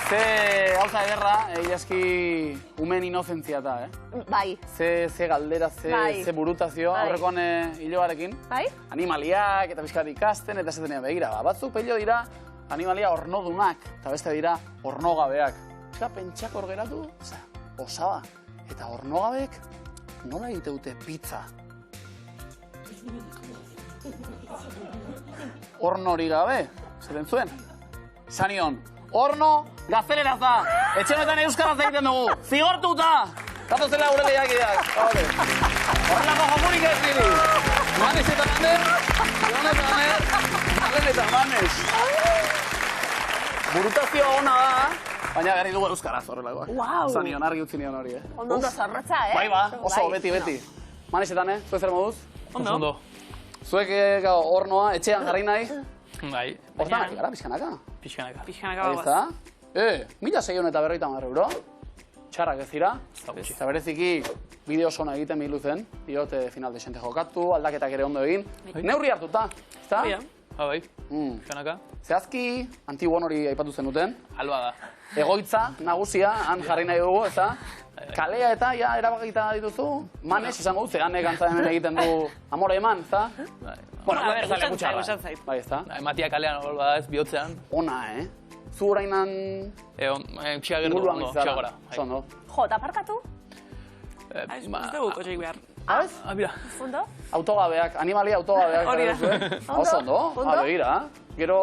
Ze gauza ederra, egiazki umen inozentzia da, Bai. Ze galdera, ze burutazio, aurrekoan hiloarekin. Bai? Animaliak eta bizkat ikasten, eta esaten begira. Batzuk pelio dira animalia ornodunak, eta beste dira ornogabeak. Eta pentsak hor geratu, osaba. Eta ornogabek nola egite dute pizza? Horno hori gabe, zaten zuen? Zanion, horno gazteleraz da. Etxemetan euskaraz egiten dugu. Zigortuta! Gato zela gure lehiakideak. Horrelako jomurik ez diri. Manes eta manes, Malen eta manes. Burutazioa ona da, baina gari dugu euskaraz horrelakoak. Zanion, argi utzi nion hori, Ondo zorrotza, Bai ba, oso, beti. Manesetan, zuek zer moduz? Ondo. Zuek hornoa etxean jarri nahi? Bai. Hortan gara, pixkanaka? Pixkanaka bat. 1.650 euro. Txarrak ez dira. Eta bereziki bideo sona egiten biluzen. Diot final de xente jokatu, aldaketak ere ondo egin. Neurri hartuta, ezta? Bai, pixkanaka. Zehazki, antiguon hori aipatu zenuten. Alba da. Egoitza nagusia, han jarri nahi dugu, ezta? Kalea eta erabakita dituzu, Manes izango dut, zeganek antza hemen egiten du amore eman, ezta? Bueno, ez da lekutxarra. Bai, ezta? Ematia kalean hor bada ez bihotzean. Ona, Zu horreinan... Txiga gertu ondo, txiga gora. Zondo. Jo, eta parkatu? Ez dugu kotxeik behar. Ez? Mira. Ondo? Autogabeak, animalia autogabeak. Hori da. Oso ondo, begira. Gero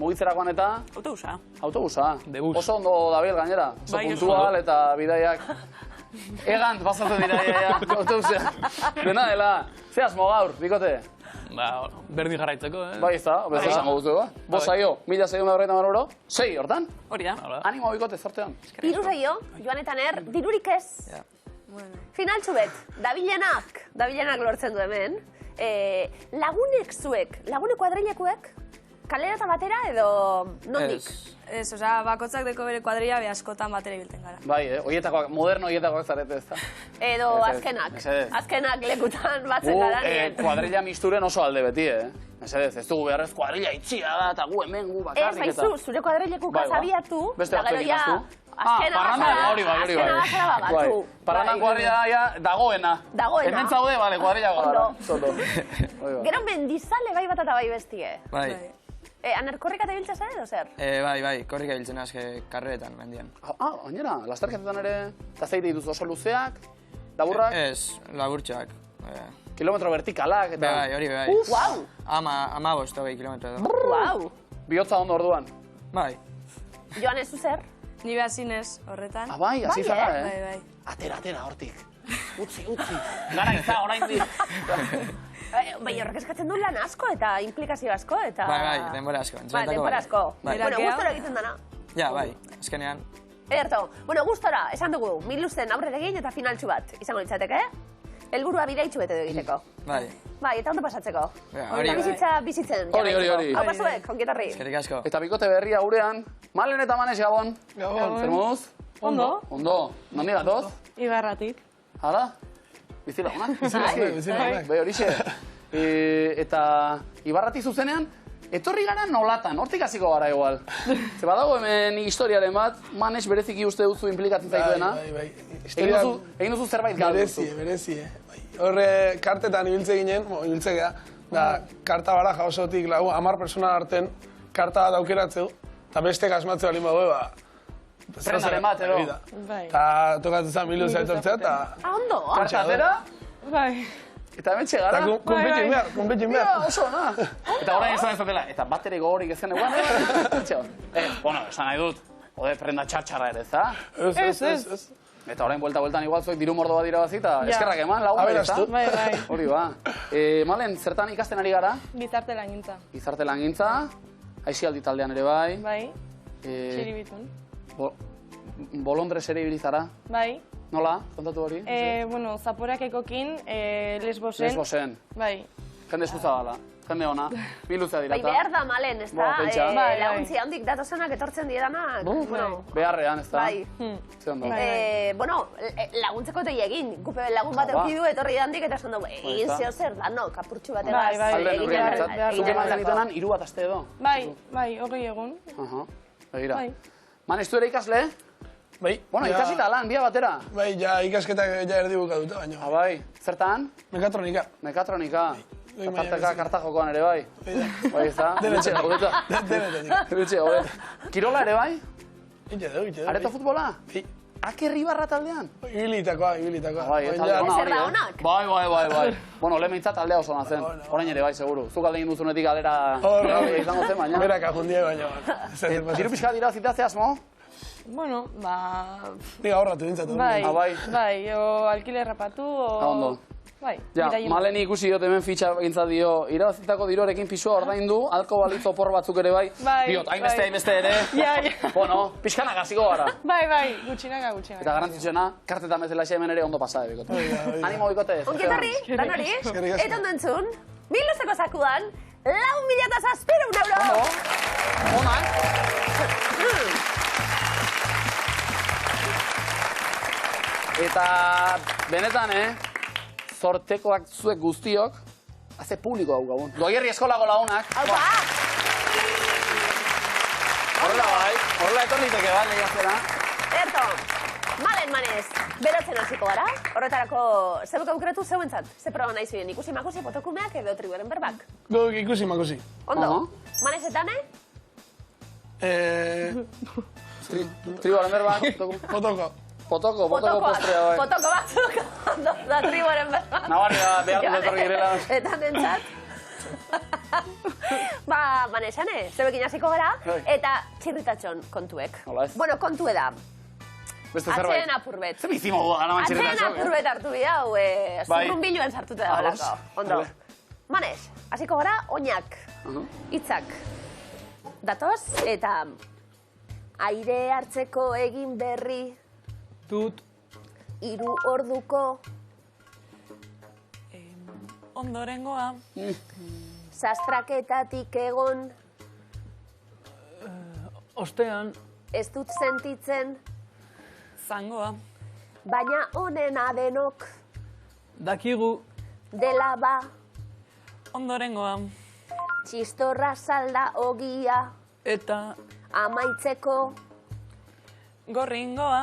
mugitzerakoan eta... Autobusa. Autobusa. Debus. Oso ondo dabil gainera. Oso puntual eta bidaiak... Egant, pasatzen dira, autobusa. Dena dela. Ze asmo gaur, bikote? Berdin jarraitzeko, Bai, ez da, bez esango guztu, Bos saio, 1.650 euro, 6 hortan? Hori da. Animo bikote, zortean. 3 saio, Joanetan dirurik ez. Finaltxu bet, dabilenak lortzen du hemen. Lagunek zuek, lagunek kuadrilekuek, kalera eta batera edo nondik? Ez, osea, bakotzak deko bere kuadrilla be askotan batera ibilten gara. Bai, horietakoak, moderno horietakoak zarete ez da. Edo azkenak lekutan batzen gara nien. Kuadrilla misturen oso alde beti, Mesedez, ez dugu beharrez kuadrilla itxia da, eta gu hemen gu bakarrik eta... Ez, zure kuadrilleku kasabiatu, beste batzuekin aztu. Azkena bazara batu. Parrandan kuadrilla dagoena. Hemen zaude, bale, kuadrilla gara. Gero mendizale bai bat eta bai bestie. Bai. Aner, korrika eta biltza zer edo zer? Bai, korrika biltzen azke karreretan mendian. Gainera, lasterketetan ere, eta zeite dituz oso luzeak, laburrak? Ez, laburtxak. Kilometro vertikalak eta... Bai, hori bai. Uau! 15 kilometro edo. Uau! Bihotza ondo orduan. Bai. Joan ez zuzer? Ni behazinez horretan. Bai, hasi zara, Bai. Atera, hortik. Utzi. Gara iza, orain di. Bai, horrek eskatzen du lan asko eta implikazio asko eta... Bai, denbora asko. Bai, denbora asko. Bueno, gustora egiten dana. Ja, bai, azkenean. Ederto, bueno, gustora, esan dugu, miluzen aurrera egin eta finaltxu bat. Izango litzateke, helburua bidaitxu bete egiteko. Bai. Bai, eta ondo pasatzeko. Hori. Bizitza bizitzen. Hori. Hau pasuek, onkietarri. Eskerrik asko. Eta bikote berria gurean, Malen eta Manes Gabon. Zer moduz? Ondo. Nondi gatoz? Ibarratik. Hala? Bizilagunak? Bizilagunak. Bai, horixe. Eta Ibarrati zuzenean, etorri gara nolatan, hortik hasiko gara igual. Ze badago hemen historiaren bat, Manes bereziki uste duzu implikatzen zaituena. Bai. Egin duzu zerbait galdu. Berezi. Horre, kartetan ibiltze ginen, ibiltze gara, da, karta baraja osotik lagu, 10 persona arten, karta bat aukeratzeu, eta beste asmatze balin badu, Prendaren bat, edo? Eta tokatzen zen milu zaitortzea, eta... Ondo? Karta atera? Bai. Eta hemen txegara? Eta konpetin behar. Oso, na. Eta orain esan ez dutela, eta batere gogorik ezen eguan, bueno, esan nahi dut, prenda txartxarra ere, ez da? Ez. Eta orain buelta-bueltan igual zuek diru mordo bat irabazi, eta eskerrak eman, lagun behar, ez da? Bai. Hori ba. Malen, zertan ikasten ari gara? Gizarte langintza. Gizarte langintza, aizialdi taldean ere bai. Bai. Txiribitun. Bolondrez ere ibilizara? Bai. Nola, kontatu hori? Bueno, Zaporak ekokin, Lesbosen. Lesbosen. Bai. Jende eskuza dala, jende ona, biluzea dirata. Bai, behar da Malen, ez da? Laguntzia handik datozenak etortzen didanak. Beharrean, ez da? Bai. Ze ondo. Bueno, laguntzeko doi egin. Gupe lagun bat eukidu etorri handik eta esan dugu, egin zeo zer da, no? Kapurtxu bat egaz. Zuk eman zanituenan, 3 bat aste edo? Bai, 20 egun. Begira. Manestu ere ikasle? Bai. Bueno, ikasita lan, bia batera. Bai, ja ikasketak ja erdi bukatuta, baina. Bai, zertan? Mekatronika. Mekatronika. Aparteka kartajokoan ere bai. Bai, ez da? Denetxe, horeta. Denetxe, horeta. Kirola ere bai? Ite du. Areto futbola? Bai. Akerri barra taldean? Ibilitakoa. Bai, ez talde ona Zer hori, da eh? onak? Bai. Bueno, lehen behintzat taldea oso nazen. Orain ere bai, seguru. Zuk alde egin duzunetik galera izango zen, baina. Berak ahundia, baina. Diru pixka dira zitazte asmo? Bueno, Diga horratu dintzatu. bai, o alkilerra patu, o... Ondo. Bai, Ja, Maleni ikusi dut hemen fitxa egintza dio, irabazitako dirorekin pisua ordaindu, halko balitz opor batzuk ere bai. Diot, hainbeste ere. Ja. Bueno, pixkanak hasiko gara. Bai, gutxinaka. Eta garrantzitsuena, kartetan bezala hemen ere ondo pasade bikote. Animo bikote. Ongetarri, danori, eta ondo entzun, biluzeko zakudan, 4.700 euro! Eta benetan, sortekoak zuek guztiok, haze publiko hau gabun. Doierri eskolako lagunak. Haupa! Horrela etorriteke, bale, jazera. Erto, Malen manez, berotzen hasiko gara. Horretarako, zebuk aukeratu zeuentzat. Ze proba nahi zuen, ikusi makusi, fotokumeak edo tribuaren berbak. Guk ikusi makusi. Ondo, manezetane? Tribuaren berbak, Potoko postrea bai. Potoko batzuk, da tribuaren berbak. Nabari da, behar dut etorri girela. Eta nentzat. Manesane, zebekin hasiko gara, eta txirritatxon kontuek. Hola ez. Bueno, kontu eda. Beste zerbait. Atxeen apurbet. Zer bizimo gana mantxirritatxon. Atxeen apurbet hartu bida, zurrun biluan sartute da balako. Ondo. Manes, hasiko gara, oinak, hitzak. Datoz, eta aire hartzeko egin berri. Dut. 3 orduko. Ondorengoa. Sastraketatik egon. Ostean. Ez dut sentitzen. Zangoa. Baina honena denok. Dakigu. Dela ba. Ondorengoa. Txistorra salda ogia. Eta. Amaitzeko. Gorringoa.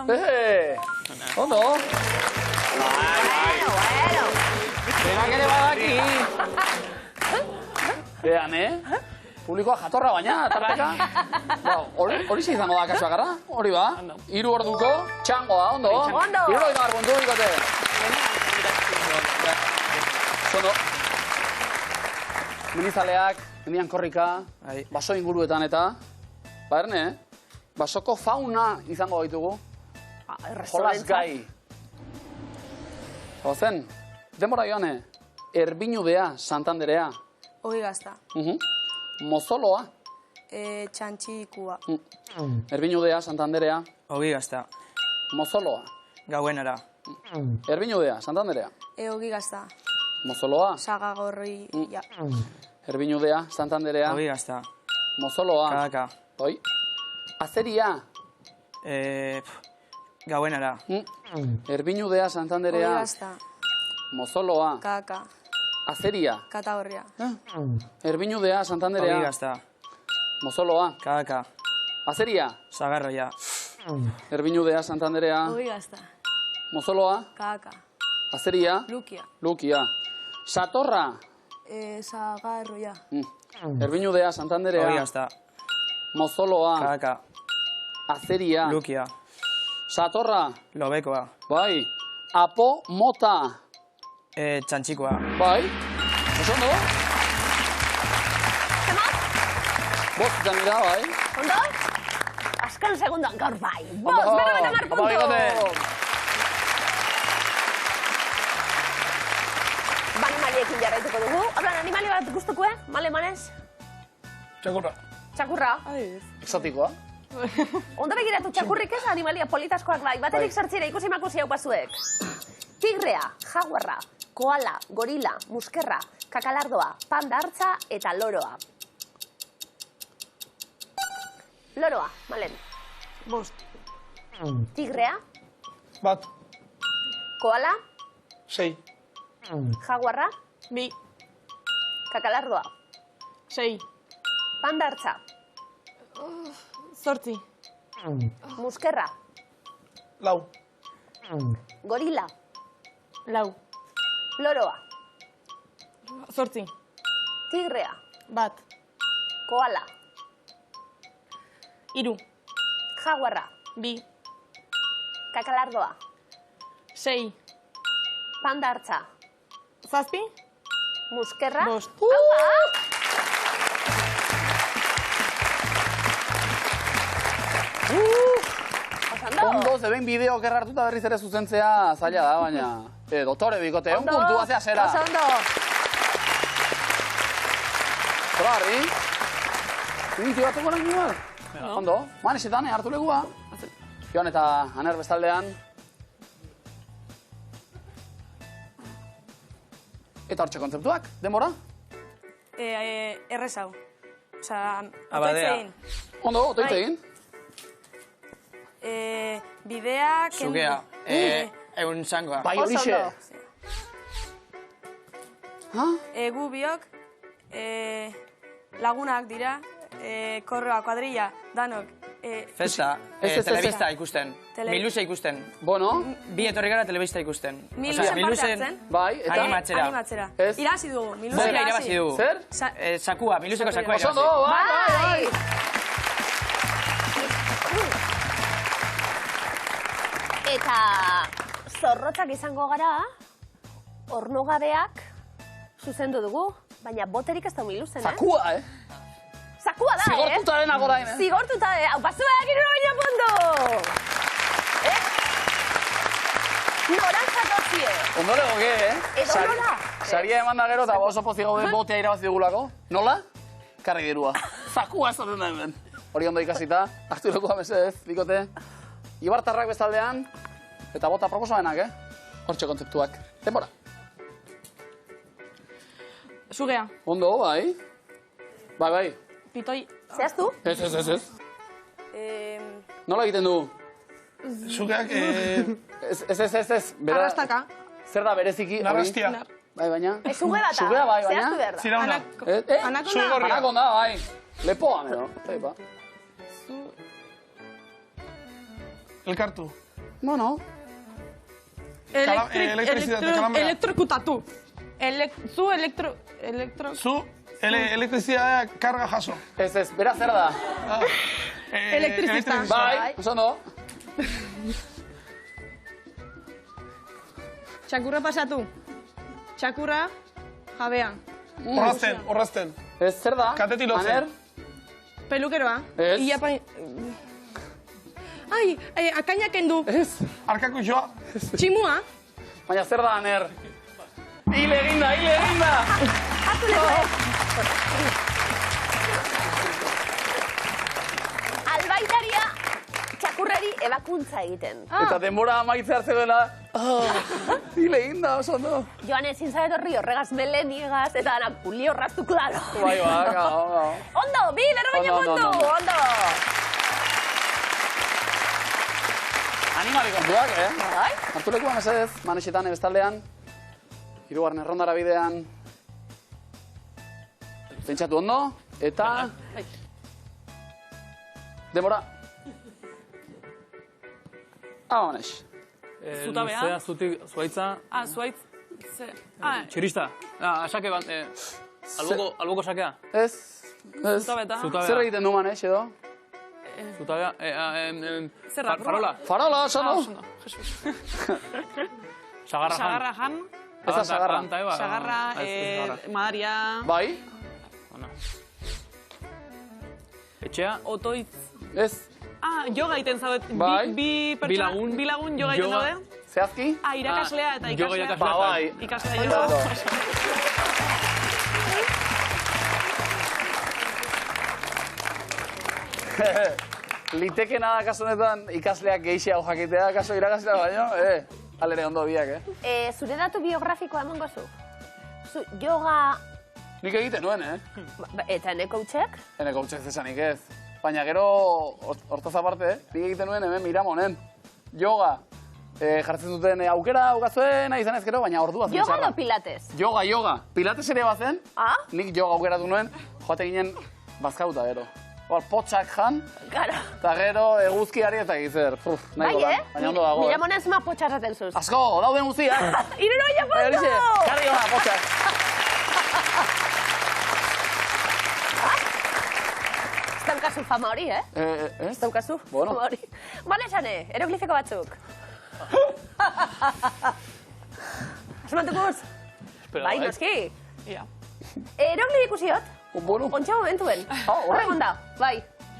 Ondo. Bueno. Benak ere badaki. Bean, Publikoa jatorra baina, tarteka. Hori ze izango da kasua gara, hori ba. 3 orduko, txangoa, ondo. Ondo. 70 puntu bikote. Ondo. Menizaleak, mendian korrika, baso inguruetan eta, erne, basoko fauna izango gaitugu. Jolas gai. Ozen, denbora joane, Erbinudea, Santanderea. Ogi gazta. Mozoloa. Txantxikua. Erbinudea, Santanderea. Ogi gazta. Mozoloa. Gauenara. Erbinudea, Santanderea. Ogi gazta. Mozoloa. Sagagorri. Erbinudea, Santanderea. Ogi gazta. Mozoloa. Kaka. Oi. Azeria. Gauenara. Erbinudea, Santanderea. Ogi gazta. Mozoloa. Kaka. Azeria. Katagorria. Erbinudea, Santanderea. Ogi gazta. Mozoloa. Kaka. Azeria. Sagarroia. Erbinudea, Santanderea. Ogi gazta. Mozoloa. Kaka. Azeria. Lukia. Lukia. Satorra. Sagarroia. Erbinudea, Santanderea. Ogi gazta. Mozoloa. Kaka. Azeria. Lukia. Satorra. Lobekoa. Bai. Apo mota. Txantxikoa. Bai. Oso ondo? Zemat? Bostetan dira, bai. Ondo? Azkan segundoan gaur bai. Bost, berrogeita hamar puntu. Animaliekin jarraituko dugu. Ordan, animali bat guztukue? Male manez? Txakurra. Txakurra? Exotikoa. Ondo begiratu txakurrik ez animalia politaskoak bai. Baterik sortzire ikusi makusi hau pasuek. Tigrea, jaguarra, koala, gorila, muskerra, kakalardoa, panda hartza eta loroa. Loroa, Malen. Bost. Tigrea, Bat. koala, 6. jaguarra, Bi. kakalardoa, 6. panda hartza, 8. Muskerra. Lau. Gorila. Lau. Loroa. 8. Tigrea. 1. Koala. 3. Jaguarra. 2. Kakalardoa. 6. Panda hartza. 7. Muskerra. 5. Ondo, zeben bideo gerrartuta berriz ere zuzentzea zaila da, baina... Doktore, bikote, un puntua zera. Oso ondo. Zola, harri? Zinti batuko nahi nioa? Ondo, manesetan, hartu legua. Joan eta Aner bestaldean. Eta hortxe kontzeptuak, denbora? Errez hau. Osa, Abadea. Ondo, otoitze egin. Bidea... Zukea. Egun zangoa. Bai, Oso horixe. ondo. Gu biok lagunak dira, korroa, kuadrilla, danok. Festa, Ez. telebista ikusten. Tele- Miluze ikusten. Bueno, Bi etorri gara telebista ikusten. Miluzen Osea, parte hartzen. bai, eta... Animatzera. Animatzera. Ez. Irazi dugu, Miluzen Zer irabazi dugu. Zer? Sakua, Miluzeko sakua Oso ondo, irabazi. bai. Eta zorrotzak izango gara, ornogabeak zuzendu dugu, baina boterik ez da Miluzen, Zakua, Zakua da, Zigortuta dena gorain, Zigortuta, hau basuak baina puntu! Norantzako zie. Ondo legoke, Edo nola? Saria eman da gero eta oso pozik gauden botea irabazi dugulako. Nola? Karri dirua. Zakua esaten da hemen. Hori ondo ikasita, hartu lekoa mesedez, bikote. Ibartarrak bestaldean, eta bota proposamenak, Hortxe kontzeptuak. Denbora. Zugea, Ondo, bai. Bai. pitoi, Zehaztu? Ez. Nola egiten du? Zukeak, Ez. Bera- arrastaka, Zer da bereziki? hori? narrastia. Bai, baina. Zuge bata. Zugea bai, baina. Zehaztu behar da. Zirauna. anakona, Zugorria. Anakonda, bai. Lepoa, mero. Zaipa. Elkartu. Bueno. Elektrizitate, kalambrea. elektrokutatu. Zu elektro... Zu, elektrizitatea karga jaso. Ez, bera zer da? Elektrizista. Bai, oso ondo. Txakurra pasatu. Txakurra, jabea. Orrazten. Ez, zer da? Katetik lotzen. Aner? Pelukeroa. Ez. Ai, akainak endu. Ez. Arkako joa. Tximua. Baina zer da, Aner? Hile eginda! Albaitaria txakurrari ebakuntza egiten. Eta denbora amaitze hartze dela. Hile eginda, oso ondo. Joan ezin zaret horri horregaz belenigaz, eta dana puli horraztu, klaro. Bai, gau. Ondo, bi, berrogeina Ondo, puntu, ondo. ondo. Animali kontuak, Bai? Hartu lekuan mesedez, manesetan bestaldean. Hirugarren errondara bidean. Pentsatu ondo, eta... Denbora. Manes. Zutabea. Zuzea, zuaitza, Zuaitz. txirista. Asake bat, alboko sakea. Ez. Zutabeta. Zer egiten du Manes, edo? Zutabea, Zer da? farola. Farola, oso ondo. Sagarra jan. Sagarra jan. Ez da sagarra. Sagarra, madaria, Bai? Etxea, otoitz. Ez. Yoga egiten zaudet. Bai. Bi pertsona. Bi lagun. Yoga egiten Yoga. zaude. Zehazki? Irakaslea eta yoga ikaslea. irakaslea. Ba, bai. Ikaslea Oso ondo. yoga. Litekena da kasu honetan ikasleak geixi hau jakitea, kaso irakaslea baino, alere ondo biak, Zure datu biografikoa emango zu? Yoga Nik egiten nuen, eta ene coachek? Ene coachek zesanik ez. Baina gero, hortaz aparte, nik egiten nuen hemen Miramonen. Yoga. Jartzen duten aukera aukazuen, izan ez gero, baina ordua zen Yoga txarra. edo pilates? Yoga. Pilates ere bazen, Ah? nik yoga aukeratu nuen, joate ginen bazkauta gero. potxak jan, Gara. eta gero eguzkiari eta gizer. Bai, Baina ondo dago, Miramonez ma potxarraten zuz. Asko, dauden guztiak. Iruroia puntu! Jarri hona, potxak. Ez daukazu fama hori, Ez? Ez daukazu Bueno. fama hori. Bale, esane, eroglifiko batzuk. Asmatuko uz? Bai, noski. Ia. Eroglif ikusiot? Bueno. Ontsa momentuen. horre. Horre egon da, bai.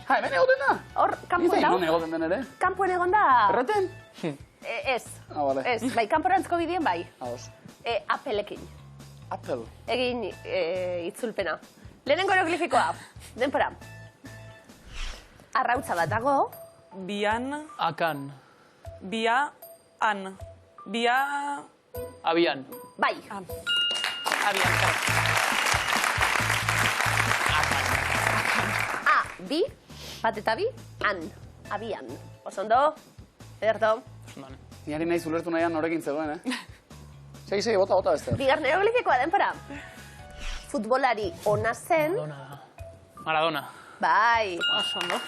Ha, hemen egoten da? Hor, kanpuen Izan, da. non egoten den ere? Kanpuen egon da. Erreten? Ez. Ah, bale. Ez, bai, kanporantzko bidien bai. Ados. Apelekin. Apple. Egin itzulpena. Lehenengo eroglifikoa. Denpora. Arrautza bat dago. Bian, Akan. bia, an. Bia, Abian. Bai. abian. A, bi, bat eta bi, an. Abian. Osondo? Ederto? Osundane. Niari nahi zulertu nahian norekin zegoen, Segi, bota beste. Bigarren eroglifikoa denpora. Futbolari ona zen. Maradona. Bai. Osondo.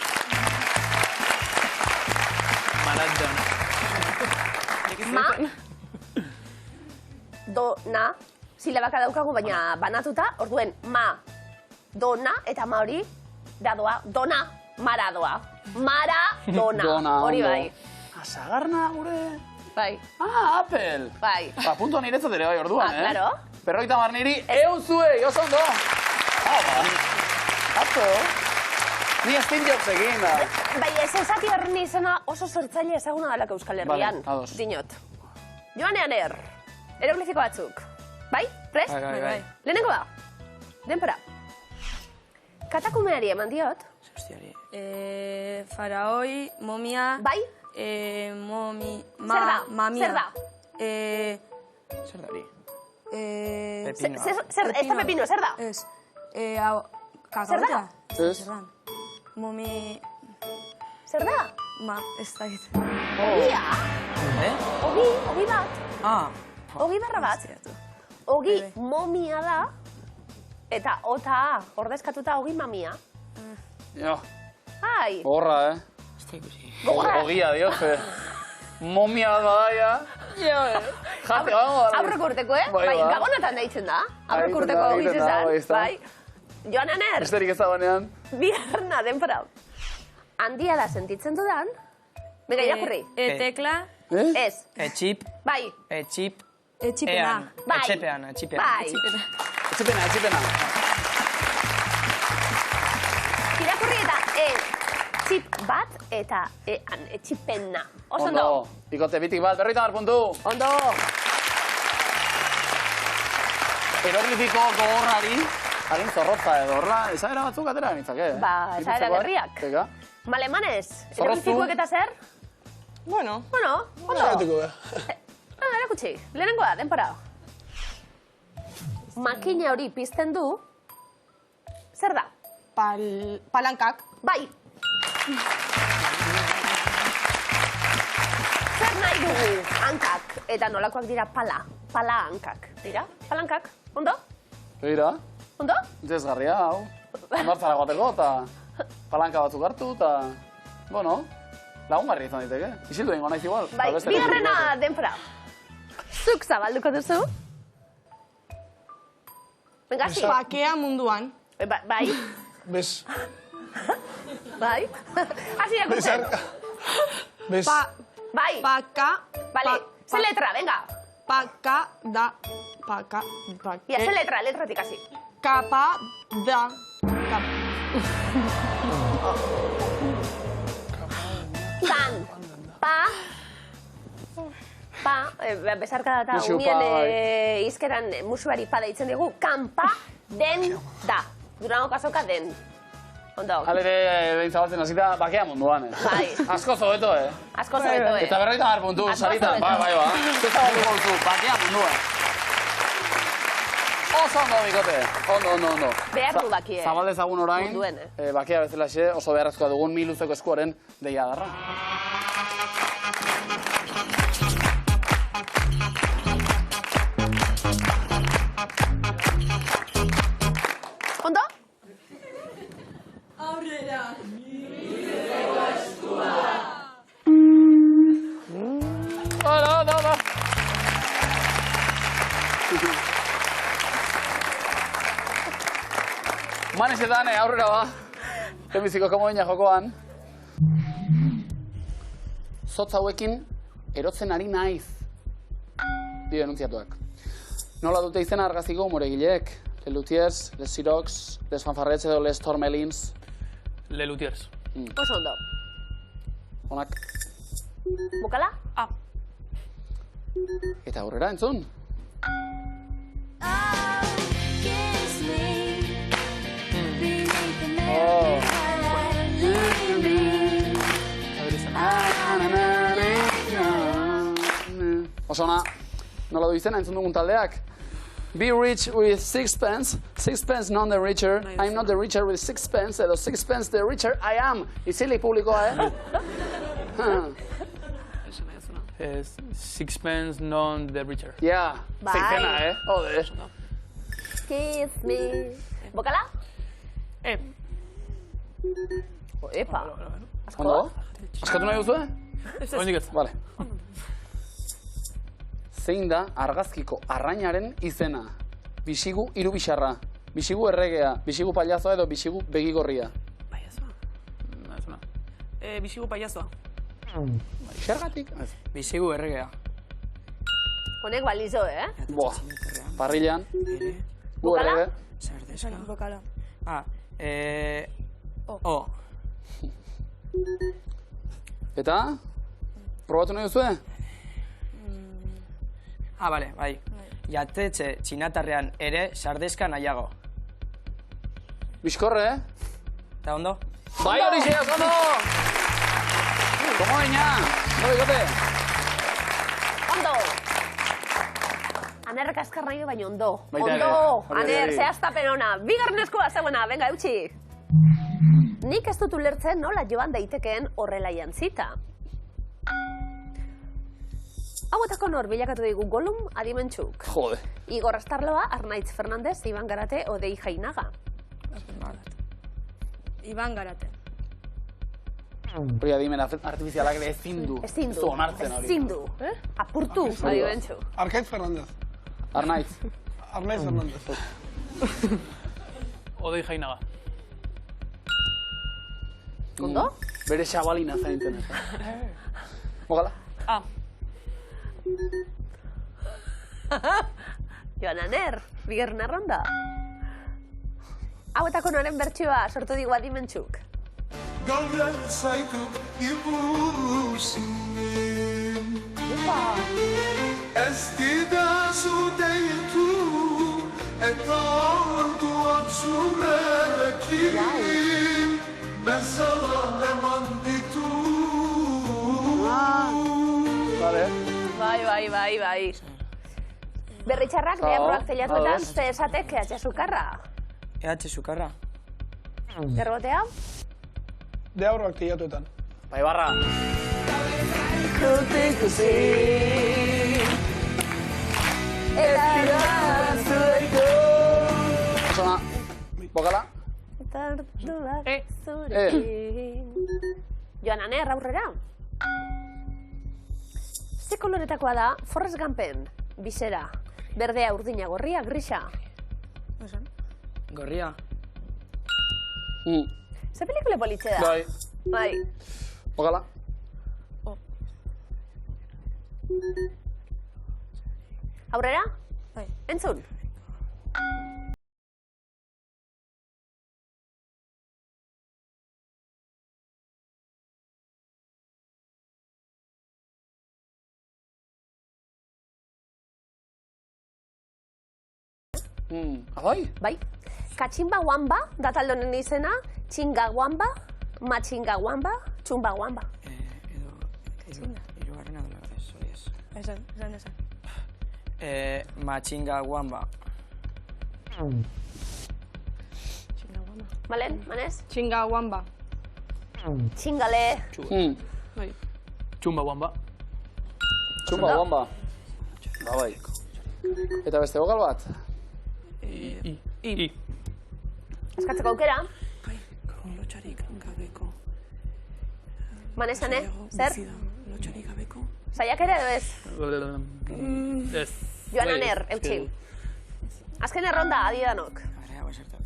Maradona. Ma, dona, silabaka daukagu, baina banatuta, orduen ma, dona, eta ma hori, dadoa, dona, maradoa. Maradona, Dona, hori ondo. bai. Sagarna gure... Bai, Ah, Apple. bai. Ba, punto niretzat ere bai orduan, Ah, claro. Perroita mar niri, eun zuei, oso ondo. Atzo. Ni Steve Jobs egin da. Bai, ez ezati horren izena oso sortzaile ezaguna dalako Euskal Herrian. Vale, ados. Dinot. Joanean eroglifiko batzuk. Bai, prest? Bai. Lehenengo da. Denpora. Katakumeari eman diot. Hostiari. Faraoi, momia, Bai, mamia. Zer da? Zer da hori? Pepino. Ez da pepino, zer da? Ez. Zer da? Ez. Momi... Zer da? Ez da git. Ogia? Ogi bat. Ah. Ogi barra bat. Ogi momia da. Eta ota ordezkatuta ogi mamia. Jo, Ai, gorra, Ez da ikusi. Ogia, dioz, Momia bat badaia. Jate, vamos. aurreko urteko, Bai, Bai, ba. gabonetan deitzen da. Aurreko Egiten urteko da, egiten da, bai, ez bizizan. da. Bai. Joanen Besterik ez dagoenean. biharna denpora. Handia da sentitzen dudan. Venga, irakurri. Tekla, Ez. Etxip, Bai. etxip, etxipena. ean. Bai. Etxepean. Bai. Etxipena. Irakurri eta txip bat eta etxipena. Oso ondo. Bikote, bitik bat, berroita mar puntu. Ondo. Eroglifiko gogorrari, hagin zorrotza edo, horra, esaera batzuk atera nitzake, Ba, esaera berriak. Teka. Malemanez, Zorroztu. eroglifikoek eta zer? Bueno, Bueno, ondo. Zeratuko be. Erakutsi, lehenengoa, denpora. Makina hori pizten du. Zer da? palankak. Bai. Zer nahi dugu hankak eta nolakoak dira pala hankak. Dira? Palankak? Ondo? Begira, Ondo? interesgarria, hau. Ondartzara guateko, eta palanka batzuk hartu, eta... Bueno, lagungarri izan daiteke. Isildu ingo naiz igual. Bai, Eta beste bigarrena lekurik denpora. Zuk zabalduko duzu. Venga, hasi. Bakea munduan. Bai, Bez, bai. Hasi irakurtzen. bezarka. Bez, Bai, Paka. vale. Ze letra, venga. Paka da. Paka. Ia, ze letra, letratik hasi. Kapa da. Tan, besarka da eta Musu pa, umien bai. izkeran musuari pa deitzen digu, kanpa den da. Durango kasoka den. Ondo. Halere, behin zabaltzen hasita, bakea munduan, Bai. Asko zobeto, Asko zobeto, Eta berroita mar puntu, Asko saritan. zobeto. Bai. Ze zabalduko duzu, bakea munduan. Oso ondo, bikote. Ondo. Behar du bakie. Zabaldezagun orain, Munduen, bakea bezalaxe, oso beharrezkoa dugun 1000 luzeko eskuaren deia darra. Ondo? Aurrera. Manesetan, aurrera ba. Temiziko komoina jokoan. Zotz hauekin erotzen ari naiz. Dio enuntziatuak. Nola dute izena argaziko humoregileek? Les Luthiers, Les Sirocs, Les Fanfarrets edo Les Tormelins. Le Luthiers. Oso ondo. Onak. Bukala? A. Eta aurrera entzun. Oso ona, nola du izena entzun dugun taldeak? Be rich with sixpence, sixpence not the richer, I'm not the richer with sixpence, edo sixpence the richer I am. Izilik publikoa, Sixpence, non the richer. Ja, Bai. zeizena, Ode. Kiss me. Bukala? E. Epa. Ondo? Askatu nahi duzu, Oindik ez. Vale. Zein da argazkiko arrainaren izena? Bixigu irubixarra, bixigu erregea, bixigu pailazoa edo bixigu begigorria. Paiazoa. Ez ona. Bixigu paiazoa. Zergatik? Bixigu erregea. Honek balizo, Boa, parrilan, gu Bukala? errege. Sardeska. Bokala. Ah, O. Eta? Probatu nahi duzue? Ah, bale, bai. Jatetxe txinatarrean ere sardeska nahiago. Bizkorre, Eta ondo? Bai hori xeaz, ondo! Komo baina, no bigote? Ondo! Anerrek azkar nahi baina ondo. Baita ere, Ondo! hori Aner, ere. zehaztapen ona. Bigarren eskua zegoena, venga, eutxi. Nik ez dut ulertzen nola joan daitekeen horrela jantzita. Hauetako nor bilakatu digu Gollum adimentsuk. Jode. Igor Astarloa, Arnaitz Fernandez, Iban Garate, Odei Jainaga. Iban Garate. Hori adimen artifizialak ere ezin du. Ezin Ez du, du onartzen hori. ezin du. Apurtu adimentsu. Arkaitz Fernandez. Arnaiz. Arnaiz Fernandez. Odei Jainaga. Ondo? Bere xabalina zaintzen. Mogala? A. Joan Aner, bigarren erronda. Hauetako noren bertsioa sortu digu adimentsuk. Gaurren zaituk ikusimen Ez didazu deitu Eta orduan zurekin Bezala eman ditu Vale. Bai. Berritxarrak, deabroak telatuetan, ados. ze esatek ehatxe sukarra. EH sukarra. Gerbotea? Deabroak teilatuetan. Bai barra. Osona. Bokala? Tarduak E. zurekin. Joan Aner, aurrera. Ze koloretakoa da Forrest Gumpen, bizera. Berdea, urdina, gorria, grisa. Gorria. Ze pelikule politxe da? Bai. Bai. Bokala? Aurrera? Bai. Entzun. Abai? Bai. Katximba Wamba, da talde honen izena, Txinga Wamba, Matxinga Wamba, Txumba Wamba. Hirugarrena dola ez, hori ez. Esan. Matxinga Wamba. Malen, manez? Txinga Wamba. Txingale. Bai. Txumba guamba. Txumba guamba. Bai. Eta beste bokal bat? I. Eskatzeko aukera. Lotxarik gabeko. Manezane, zer? Lotxarik gabeko. Saiak ere edo ez? Ez. Joan Aner, eutxi. Azken erronda, adidanok. Ara, hau esertu.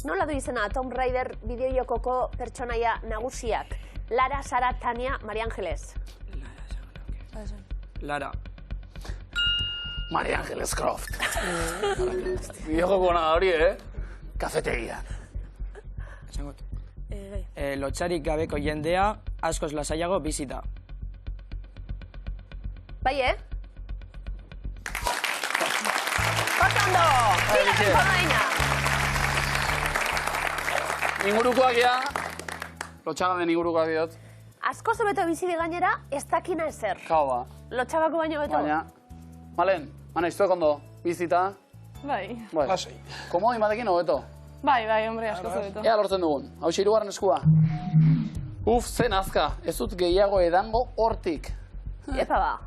Nola du izena Tomb Raider bideojokoko pertsonaia nagusiak? Lara, Sara, Tania, Maria Angeles. Lara. Maria Angeles Croft. Bideojoko hona da hori, Kafetegia. Esangot. Lotxarik gabeko jendea, askoz lasaiago bizita. Bai, Ondo! Bigarren komodaina! Ingurukoak ja, lotxagaden ingurukoak diot. Asko zobeto bizide gainera, ez dakina ezer. Kao ba. Lotxabako baino beto. Baina, Malen, iztuek ondo, bizita. Bai. Lasai. Komodin batekin hobeto. Bai, hombre, asko zobeto. Ea lortzen dugun, hau hirugarren eskua. Zen azka, ez dut gehiago edango hortik. Epa ba.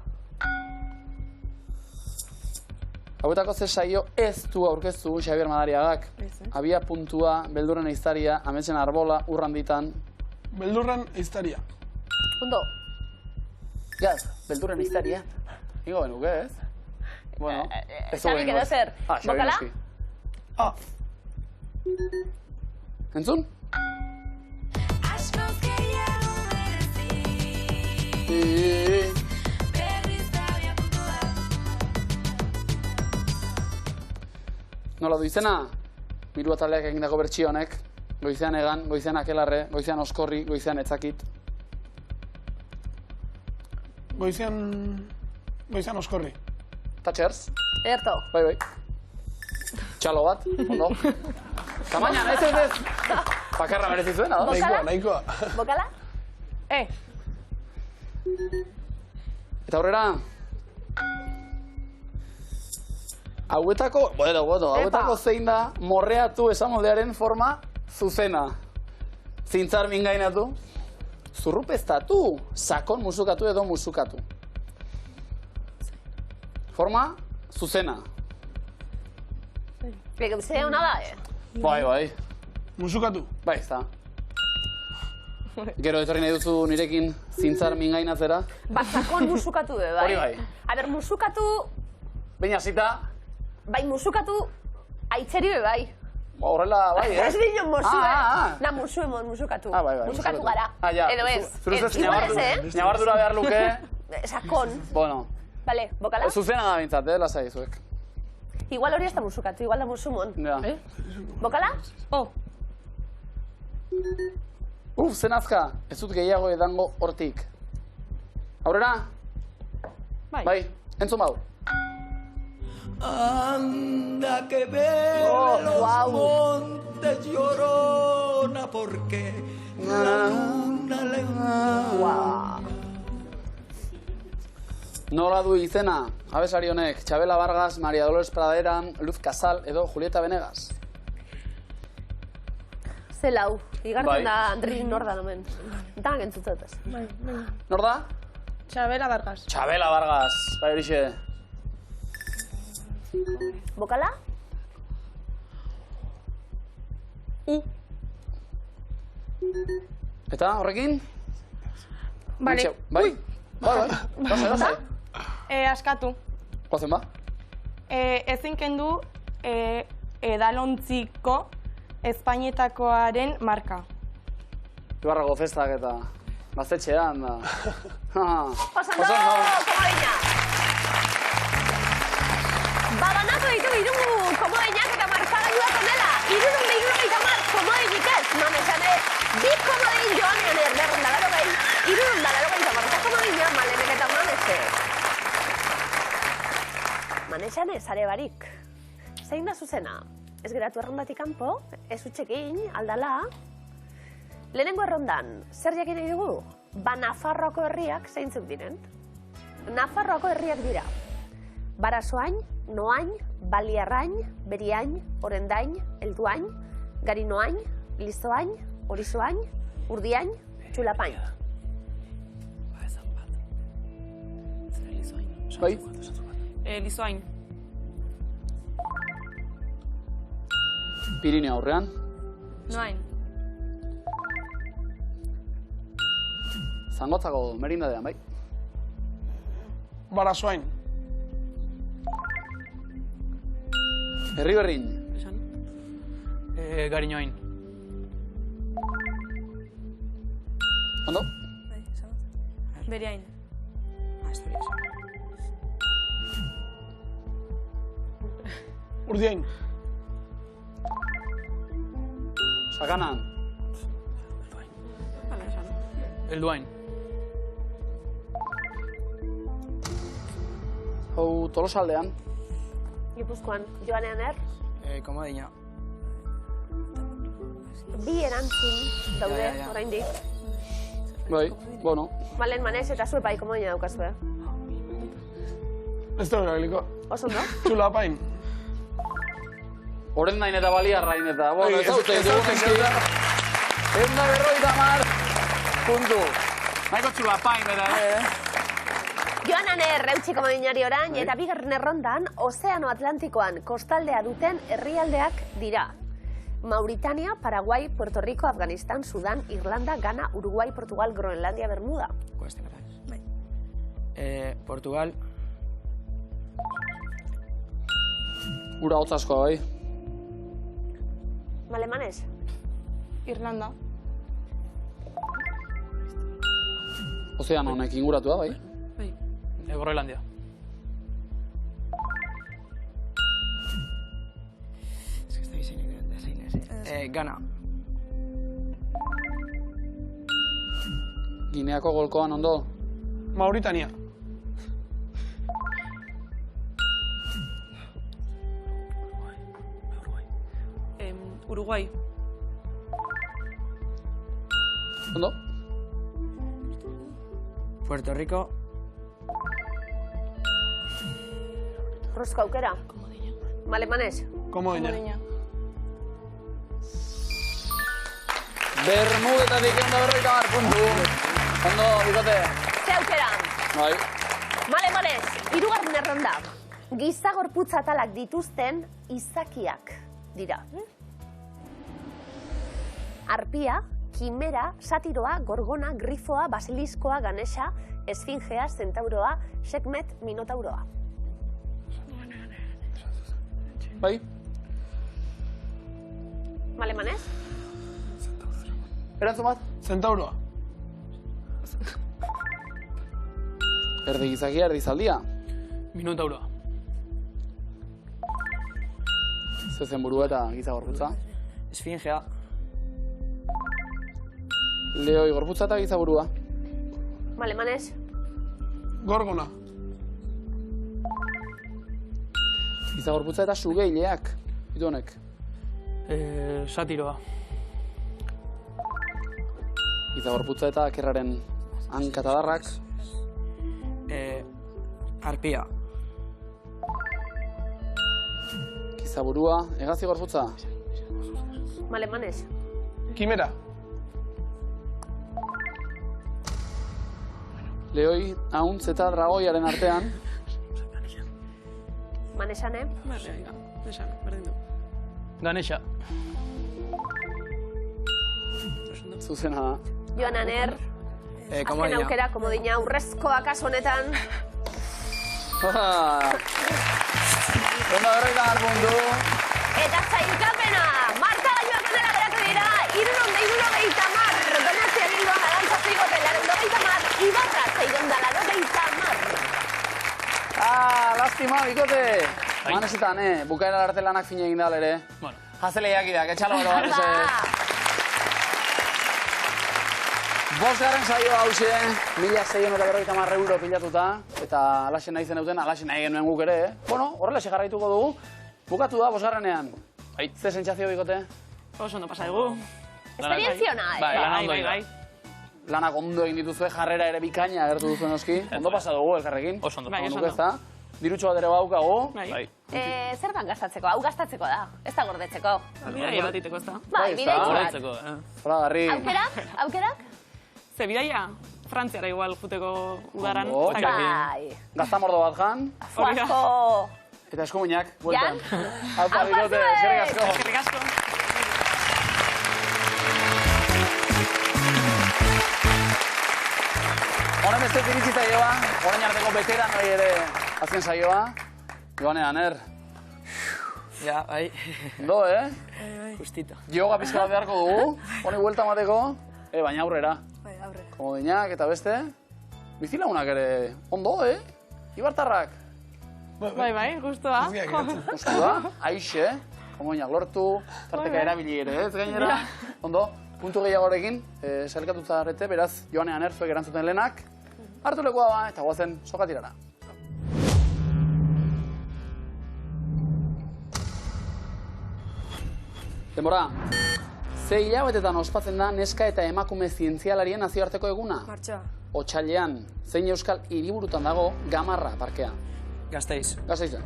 Hauetako ze saio ez du aurkeztu Xabier Madariagak. Abia puntua, beldurren eiztaria, ametsen arbola, urranditan. Beldurren eiztaria. Ondo. Gaz, beldurren eiztaria. Ingo benuke, ez? Bueno, ez dugu Xabik edo zer. Bokala? Entzun? Nola du izena? Miru ataleak egindako bertsio honek. Goizean egan, goizean akelarre, goizean oskorri, goizean etzakit. Goizean oskorri. Tatxers? Erto. Bai. Txalo bat, ondo. Tamaina, ez. Bakarra merezi zuena, da? Nahikoa. Bokala? Eta aurrera... Hauetako zein da morreatu esamoldearen forma zuzena. Zintzar mingainatu, zurrupeztatu, sakon musukatu edo musukatu. Forma zuzena. Zea hona da, Bai. Musukatu. Bai, ez da. Gero etorri nahi duzu nirekin zintzar mingainatzera? Sakon musukatu be, bai. Hori bai. A ber, musukatu... Baina zita... Bai, musukatu aitzeri be, bai. Horrela, bai, Ez dinon mosu, Na, musu emon musukatu. Bai. Musukatu gara. Edo ez. Igual ez, ñabardura behar luke... Sakon. Bueno. Bale, bokala? Zuzena da bintzat, lasai zuek. Igual hori ez da musukatu, igual da musumon. Ja. Bokala? Zen azka, ez dut gehiago edango hortik. Aurrera? Bai, entzun bau. Anda que veo los montes llorona porque la luna le Nola du izena, abesari honek, Txabela Vargas, Maria Dolores Pradera, Luz Casal edo Julieta Venegas. Zelau, igartzen da Andri nor da nomen. Danak entzutzatez. Nor da? Txabela Vargas. Txabela Vargas, bai horixe. Bokala? Eta horrekin? Bale. Bai? Lasai. Askatu. Goazen ba? Ezin kendu edalontziko Espainietakoaren marka. Ibarrago festak eta gaztetxean da. Pasando, komodina! Babanatu ditugu komodinak eta markagailuak onela. 370 komodinik ez, mamesane. 2 komodin joanean erderrondalaro gai. 380 komodina malenek eta mamese. Manesane, zare barik. Zein da zuzena? Ez geratu errondatik kanpo, ez utxekin, aldala. Lehenengo errondan, zer jakin nahi dugu? Nafarroako herriak zeintzuk diren. Nafarroako herriak dira. Barasoain, Noain, Baliarrain, Beriain, Orendain, Elduain, Garinoain, Lizoain, Orizoain, Urdiain, Txulapain. Bai? Lizoain. Pirineo aurrean. Noain. Zangotzako merindadean, bai? Barasoain. Herri berrin. Gariñoin. Ondo? Beriain. Urdiain. Sakanan. Elduain. Hau Tolosaldean. Gipuzkoan, Joane Aner, Komodina. bi erantzun daude, Ja. oraindik. Bai, bueno. Malen Manez eta zue bai komodina daukazue. Ez da erabiliko. Oso ondo? Txula apain. Oren nain eta baliarrain eta. Bueno, Oi, ez haute, ez dugu haute, neski. Eunda berroita mar. Puntu. Naiko txula pain eta, Joan Aner, eutxi komodinari orain, eta bigarren errondan, Ozeano Atlantikoan kostaldea duten herrialdeak dira. Mauritania, Paraguai, Puerto Rico, Afganistan, Sudan, Irlanda, Ghana, Uruguai, Portugal, Groenlandia, Bermuda. Portugal. Ura hotz asko, bai. Malen Manez? Irlanda. Ozean honek inguratua, bai. Groenlandia. Ghana. Gineako golkoan ondo. Mauritania. Uruguai. Ondo? Puerto Rico. Ruzko aukera? Malen Manez? Komodina. Bermudetatik eunda berroita mar, puntu. Ondo, bikote. Ze aukera? Bai. Malen Manez, hirugarren erronda. Giza gorputz atalak dituzten izakiak dira. Arpia, kimera, satiroa, gorgona, grifoa, basiliskoa, ganesha, esfingea, zentauroa, sekmet, minotauroa. Bai. Malen Manez? Erantzun bat? Zentauroa. Erdi gizakia, erdi zaldia. Minotauroa. Zezen burua eta giza gorputza. Esfingea. Leoi gorputza eta giza burua. Malen Manez? Gorgona. Giza gorputza eta sugeileak. Itu honek. Satiroa. Giza gorputza eta kerraren hankatadarrak. Arpia. Giza burua, egazi gorputza. Malen Manez? Kimera. Leoi, hauntz eta dragoiaren artean. Manezane? Ganesha. Zuzena da. Joan Aner? Azken Komodina. aukera, komodina, urrezkoa kaso honetan. Eunda berroita mar, puntu. Eta zailkapena, markagailuak onera geratu dira, 750 Donostia Bilbao Arantza Zigote, 80 Ibarra, 680. Lastima, bikote. Manezetan, bukaera arte lanak fine egin dal ere. Bueno. Jazeleiak idak, etxalo bero bat. Bosgarren saioa hause, 1.650 euro pilatuta, eta alaxen nahi zen duten, alaxen nahi genuen guk ere, Bueno, horrelaxe jarraituko dugu, bukatu da bosgarrenean. Ze sentsazio bikote? Oso ondo pasa dugu. Esperientzia ona, Bai, lana ondo da. Lanak ondo egin dituzue, jarrera ere bikaina agertu duzu noski. Ondo pasa dugu elkarrekin. Oso ondo. Bai, oso Onduk ez da. Dirutxo bat ere baukagu. Bai. Zer ban gastatzeko? Hau gastatzeko da, ez da gordetzeko. Bidaia bat iteko ez da. Bai, bidaitxo bat. Horretzeko, Hola, Garri. Aukerak? Ze bidaia, Frantziara igual juteko udaran. Ondo, ez dakit. Bai. Gaztamordo bat jan. Fuasko. Eta eskuminak, bueltan. Jan? Aupa, Aupa bikote, zuek! eskerrik asko. Eskerrik asko. Honen beste iritsi zaioa, orain arteko beteran hori ere azken saioa. Joane Aner. Ja, bai. Ondo, Justito. Yoga pizka bat beharko dugu, honi buelta mateko, baina aurrera. Bai, aurre. Komodinak eta beste. Bizilagunak ere, ondo, Ibartarrak. Bai, justoa. Ostu da, aixe, komodinak lortu, tarteka erabili ere, ez gainera. Ondo, puntu gehiagorekin, sailkatuta arrete, beraz, Joanean zuek erantzuten lehenak. Hartu lekua ba, eta guazen sokatirara. Denbora, ze hilabetetan ospatzen da neska eta emakume zientzialarien nazioarteko eguna? Martxoa. Otsailean, zein euskal hiriburutan dago Gamarra parkea? Gasteiz. Gasteizen.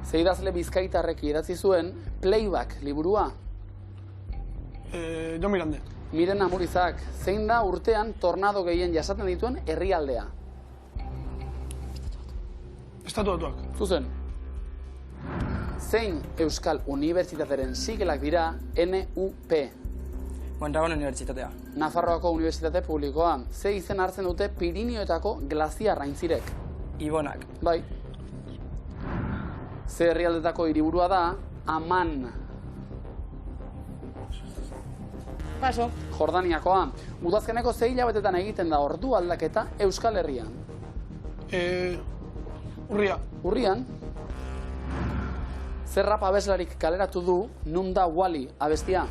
Ze idazle bizkaitarrek idatzi zuen Playback liburua? Jon Mirande. Miren Amurizak, zein da urtean tornado gehien jasaten dituen herrialdea? Estatu Batuak. Zuzen. Zein euskal unibertsitateren sigelak dira NUP? Mondragon Unibertsitatea. Nafarroako Unibertsitate Publikoa. Ze izen hartzen dute Pirinioetako glaziar aintzirek? Ibonak. Bai. Ze herrialdetako hiriburua da Amman. Paso. Jordaniakoa. Udazkeneko ze hilabetetan egiten da ordu aldaketa Euskal Herrian? Urria. Urrian. Zer rap abeslarik kaleratu du Nun da Wally abestia?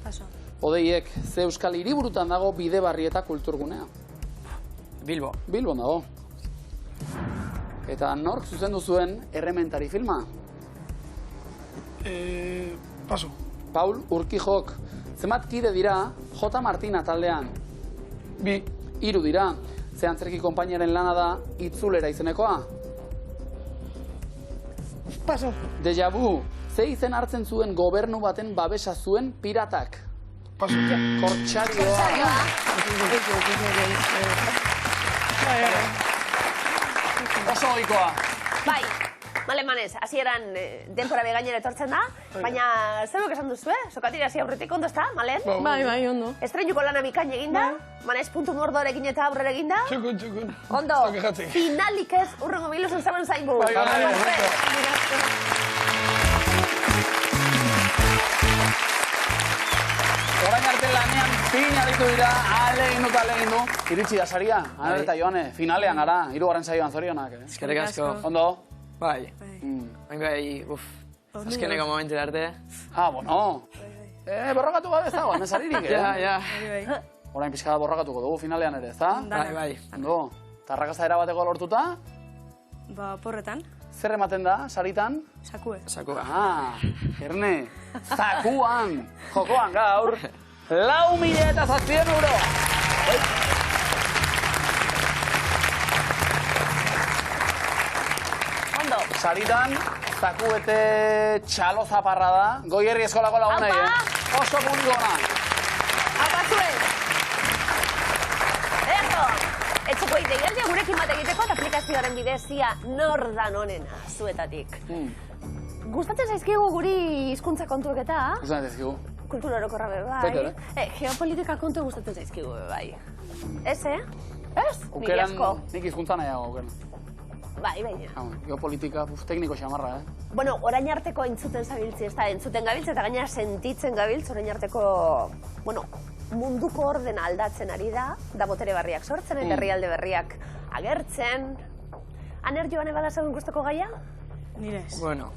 Paso. Odeiek, ze euskal hiriburutan dago Bidebarri eta Kulturgunea? Bilbo. Bilbon dago. Eta nork zuzendu zuen Errementari filma? Paso. Paul Urquijok. Zenbat kide dira J. Martina taldean? 2. 3 dira. Ze antzerki konpainiaren lana da Itzulera izenekoa? Paso. Deja vu. Ze izen hartzen zuen gobernu baten babesa zuen piratak? Paso. Kortxarioa. Oso ohikoa. Bai, malemanez, hasieran denpora begainera etortzen da, baina zeruk esan duzu, Sokatira hasi aurretik ondo ezta, Malen? Bai, ondo. Estreinuko lana bikain eginda, manez puntu mordorekin eta aurrera eginda. Txukun. Ondo, Ez dakit. finalik ez urrengo biluzun zaben zaingu. Orain arte lanean fin aditu dira, alegin du. Iritsi da saria, Aner eta Joane, finalean gara, 3. saioan zorionak. Eskerrik asko. Ondo? Bai. Bai, azkeneko momentu arte. Bueno. Borrokatu gabe ez dago, nesaririk, Ja. Orain pixka borrokatuko dugu finalean ere, ezta? Bai. Ondo. Tarrakazta erabateko lortuta, Ba, porretan. zer ematen da, saritan? Sakue. Sakua. Erne, zakuan, jokoan gaur, 4.700 euro. Ondo. Saritan, zakuete txalo zaparra da, Goierri eskolako lagunei, Oso publiko ona. Apazuen! Erto! Etxeko deialdia gurekin bat egiteko eta aplikazioaren bidezia nor dan onena zuetatik. Gustatzen zaizkigu guri hizkuntza kontuek eta? Gustatzen zaizkigu. Kultura orokorra be Bete, bai. Geopolitika kontu gustatzen zaizkigu be bai. Ez, Ez? Niri Ukeran, asko. nik hizkuntza nahiago aukeran. Bai, baina. Geopolitika, tekniko xamarra, Bueno, orain arteko entzuten zabiltzi, ez da, entzuten gabiltz eta gainera sentitzen gabiltz orain arteko, bueno, munduko ordena aldatzen ari da botere berriak sortzen eta herrialde berriak agertzen. Aner Joane bada zegoen guztoko gaia? Nire ez. Bueno,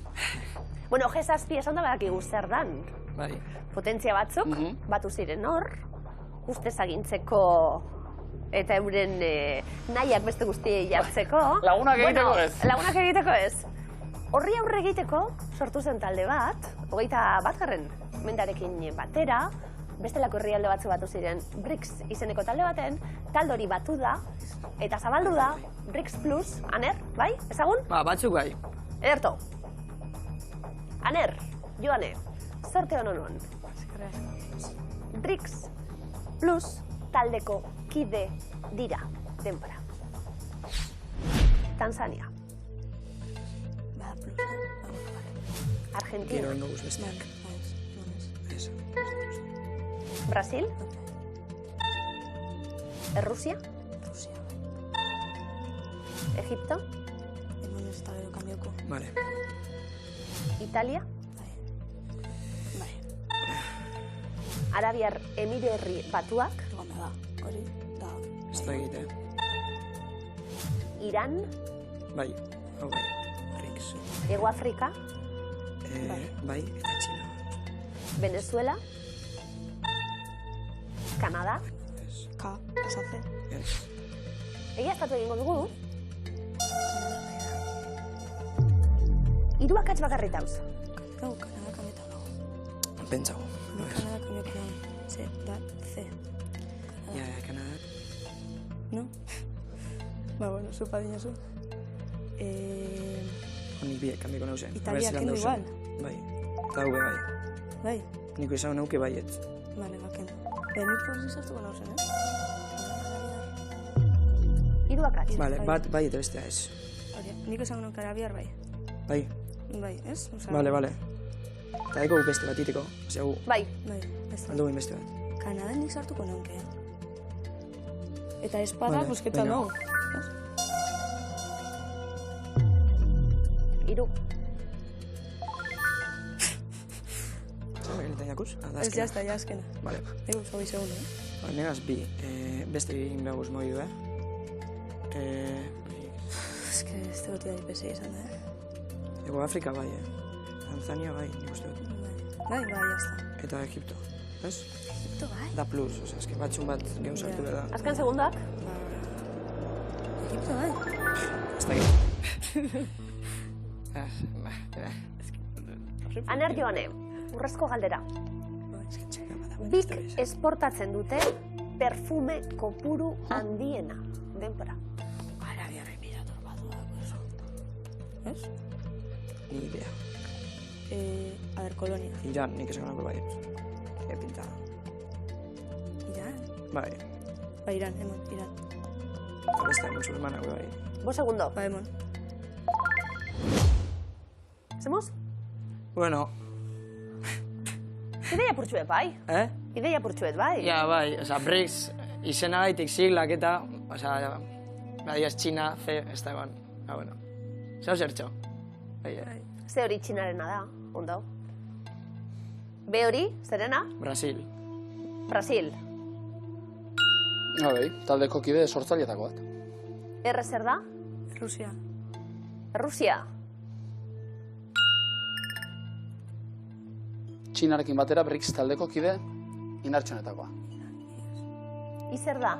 G7 esan da badakigu zer dan. bai. Potentzia batzuk, batu ziren hor, ustez agintzeko eta euren nahiak beste guztiei jartzeko. Lagunak egiteko ez. Lagunak egiteko ez. Horri aurre egiteko sortu zen talde bat, 21. mendarekin batera, bestelako herrialde batzu batu ziren BRICS izeneko talde baten, talde hori batu da, eta zabaldu da BRICS Plus, Aner, bai? Ezagun? Ba, batzuk bai. Ederto. Aner, Joane, zorte honon. BRICS Plus taldeko kide dira denbora. Tanzania. Argentina. Brasil. Rusia. Rusia. Egipto. Hemen ez da gero kambioko. Vale. Italia? Bai. Arabiar Emirerri Batuak? Gome da, hori da. Ez da egite. Iran? Bai, hau bai. Riks. Hego Afrika? Bai, eta Txina. Venezuela? Kanada? Ka, esaze. Ez. Egiaztatu egingo dugu? Hiru akats bakarrik dauz. Gau, Kanada kameta dago. Pentsago. Kanada kameta dago. C, da, C. Ja, Kanada. No? Ba, bueno, zupa dinazu. Nik biek, handiko nauzen. Italia kendu igual. Bai. Eta hau bai. Bai. Niko izan nauke baiet. Vale, ba, kendu. Nik porzi sartuko nauzen, Hiru akats. Vale, bat bai eta bestea ez. Hori, nik esan nauke arabiar bai. Bai. Bai, ez? Vale. Eta eko beste bat iteko. Osea, gu, Bai. Bai, ez da. aldugu beste bat. Kanada nik sartuko nauke. Eta espada, Vale, busketan venga. nau. Hiru. Zer, egiten jakuz? Ez jazta, jazkena. Vale. Ego, zobi segundo, Ba, negaz bi. Beste egin behaguz moidu, Ez que ez tegotia dipese izan da, Ego Afrika bai, Tanzania bai, nik uste dut. Bai, jazta. Eta Egipto, ez? Egipto bai? Da plus, osea, eske batxun bat gehu sartu behar da. Azken segundoak? Egipto bai? Ez da egin. Aner Joane, urrezko galdera. Bik esportatzen dute perfume kopuru handiena. Denpora. Arabiar Emirator Batuak, eso. Ez? Ni idea. A ver, Kolonia. Iran, nik esan ganako bai. Que pinta. Iran? Bai. Ba, Iran, emon, Iran. Eta beste, musulmanak bai. 5 segundo. Ba, emon. Hacemos? Bueno, Ideia purtsuet bai. Ideia purtsuet bai. Ja, bai, osea, BRICS izena gaitik siglak eta, osea, badiaz Txina, C, ez da egon. Ba, bueno. Zau zertxo. Bai, Ze hori txinarena da, ondo. B hori, zerena? Brasil. Brasil. Bai, taldeko kide sortzailetako bat. R zer da? Rusia. Rusia. Txinarekin batera BRICS taldeko kide indartxonetakoa. I zer da?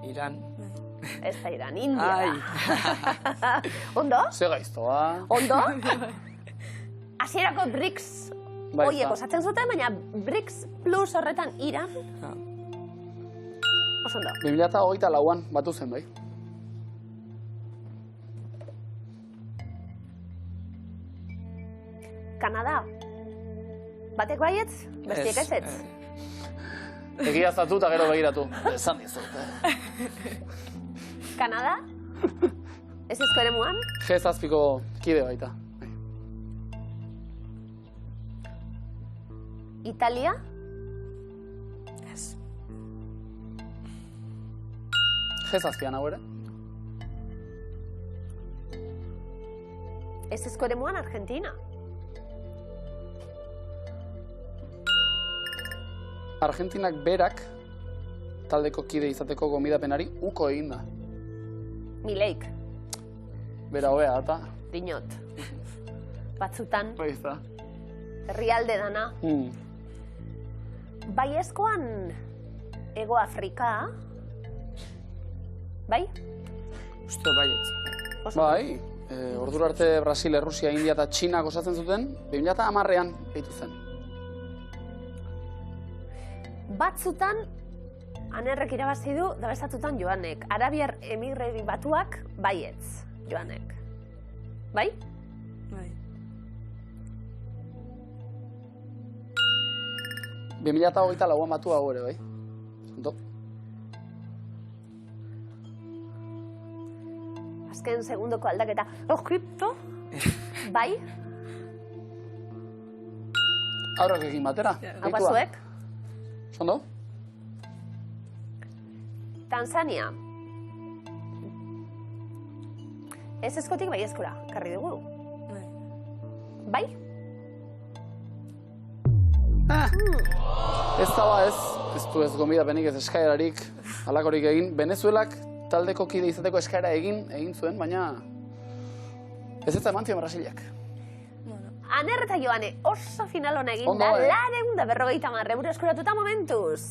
Iran. Ez da Iran, India Ai. da. Ondo? Ze gaiztoa. Ondo? Hasierako BRICS Bai, horiek eta- osatzen zuten, baina BRICS plus horretan Iran. Ja. Oso ondo. 2024an batu zen, bai. Kanada. Batek baietz, bestiek Ez, ezetz. Egiaztatu eta gero begiratu. Esan dizut. Kanada? Ez ezko ere muan? G7ko kide baita. Italia? Ez. G7an hau ere. Ez ezko ere muan Argentina? Argentinak berak taldeko kide izateko gomidapenari uko egin da. Mileik, Bera hobea, eta. dinot. Batzutan, Bai, da. herrialde dana. Bai eskoan Ego Afrika? Bai? Uste baiet. Bai, ordura arte Brasil, Errusia, India eta Txinak osatzen zuten, 2010an behitu zen. Batzutan, Anerrek irabazi du, da bestatutan Joanek. Arabiar Emirerri Batuak baietz, Joanek. Bai? Bai. 2024an batu hau ere, bai. Ondo. Azken segundoko aldaketa. Egipto? Bai? Aurrak egin batera. Hau batzuek? Ondo? Tanzania. Ez eskotik bai eskura, karri dugu. Bai. Bai? Ez da ez du ez gonbidapenik, ez eskaerarik, halakorik egin. Venezuelak taldeko kide izateko eskaera egin zuen, baina ez ez eman zion Brasilak. Aner eta Joane oso final hona egin Ondo, da, 250 € eskuratuta momentuz.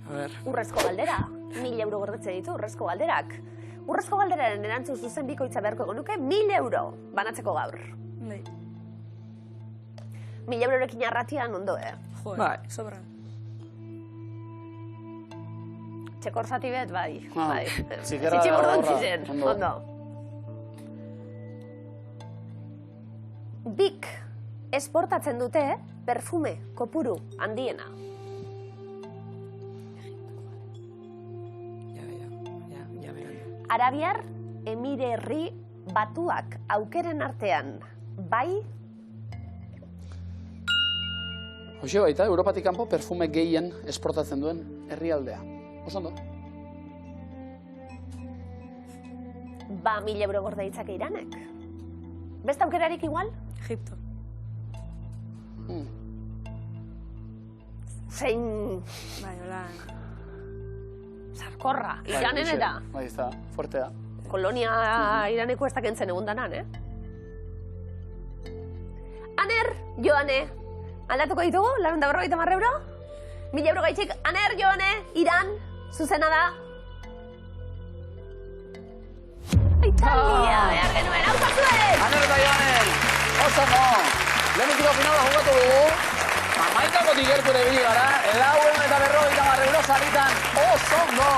A ver. Urrezko galdera, 1000 € gordetzen ditu urrezko galderak. Urrezko galderaren erantzun zuzen bikoitza beharko genuke 1000 € banatzeko gaur. Bai. 1000 € arratian ondo, Joder, Bai. sobran. Txekor zati bet, bai. Ah, bai. txikerra Zitxiburdon horra, ziren, ondo. ondo. Bik esportatzen dute perfume kopuru handiena. Ja, beran. Arabiar Emirerri Batuak aukeren artean, bai? Hoxe baita, Europatik kanpo perfume gehien esportatzen duen herrialdea. Oso ondo? Ba, 1000 € gorde ditzake Iranek. Beste aukerarik igual? Egipto. Zein Bai, hola. sarkorra, Bai, Iranen hoxe. eta. Bai, ez da, fuertea. Kolonia Iraneko ez dakentzen egundanan, Aner, Joane, aldatuko ditugu, 250 €? 1000 € gaitxik, Aner, Joane, Iran, zuzena da. Italia, behar genuen, hau zazuen! Aner eta Joanen, oso no! Lehenetiko finala jugatu dugu. Amaikakotik gertu ere bili gara, 250 € saritan, oso no!